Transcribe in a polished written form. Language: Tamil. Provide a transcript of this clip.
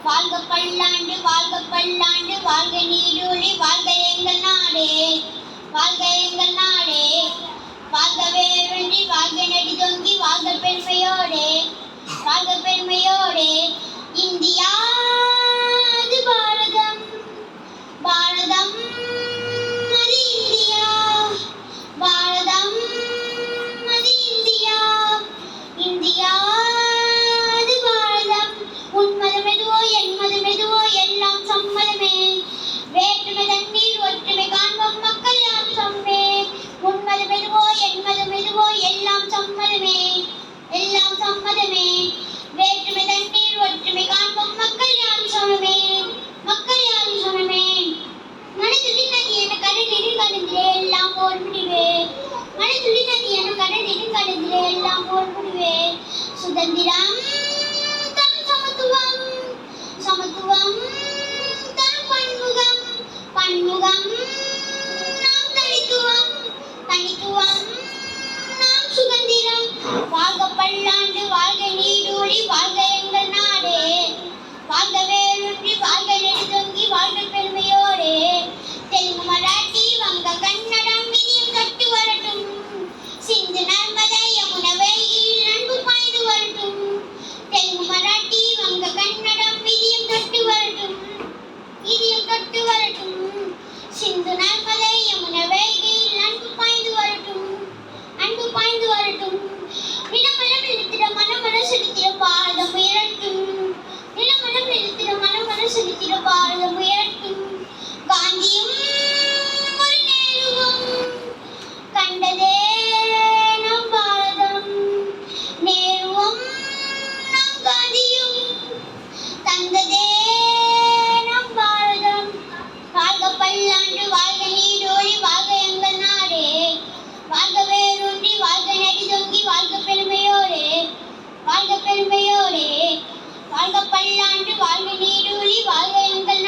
வாழ்க பல்லாண்டு வாழ்க பல்லாண்டு வாழ்க நீடூழி வாழ்க எங்கள் நாடே வாழ்க எங்கள் நாடே வாழ்கவே வென்றி வாழ்க நடி தொங்கி வாழ்க பெருமையோடே வாழ்க பெருமையோடே இந்தியா அது பாரதம் பாரதம் அது இந்தியா பாரதம் அது இந்தியா இந்தியா அது பாரதம் உன் மதம் எதுவோ என் மதம் எதுவோ எல்லாம் சம்மதமே வேற்றுமை தண்ணீர் ஒற்றுமை காண்போம் மக்கள் யாம் சம்மே உன் மதம் எதுவோ என் மதம் எதுவோ எல்லாம் சம்மதமே எல்லாம் சம்மதமே வேற்றுமை தண்ணீர் ஒற்றுமை காண்போம் மக்கள் யாம் சமமே மக்கள் யாம் சமமே மனதுளி நதி என கடலில் கடந்திலே எல்லாம் போர் முடிவே மனதுளி நதி என கடலில் கடந்திலே எல்லாம் போர் முடிவே சுதந்திரம் தன் சமத்துவம் சமத்துவம் தன் பன்முகம் பன்முகம் நாம் தனித்துவம் தனித்துவம் நாம் சுதந்திரம் வாழ்க பல்லாண்டு வாழ்க நீடூழி வாழ்க எங்கள் நாடே வாழ்கவே வென்றி வாழ்க நெடுதொங்கி வாழ்க பெருமையோடே தெலுங்கு மராட்டி வங்க கன்னடம் இனியும் கட்டு வரட்டும் சிந்து நர்மதை யமுனை வைகையில் அன்பு பாய்ந்து வரட்டும் தெலுங்கு மராட்டி வங்க கன்னடம் இனியும் கட்டு வரட்டும் இனியும் கட்டு வரட்டும் சிந்து நர்மதை யமுனை வைகையில் அன்பு பாய்ந்து வரட்டும் அன்பு பாய்ந்து வரட்டும் நிலமலம் நிறுத்திட மனமன செலுத்திட பாரதம் உயரட்டும் நிலமலம் நிறுத்திட மனமன செலுத்திட பாரதம் உயரட்டும் காந்தியும் ஒரு நேருவும் கண்டதே நம் பாரதம் நேருவும் நம் காந்தியும் தந்ததே நம் பாரதம் வாழ்க பல்லாண்டு வாழ்க நீடோழி வாழ்க எங்கள் நாடே வாழ்க வேரூன்றி வாழ்க நடி தொங்கி வாழ்க பெருமையோடே வாழ்க பெருமையோடே வாழ்க பல்லாண்டு வாழ்க நீடூழி வாழ்க எங்கள்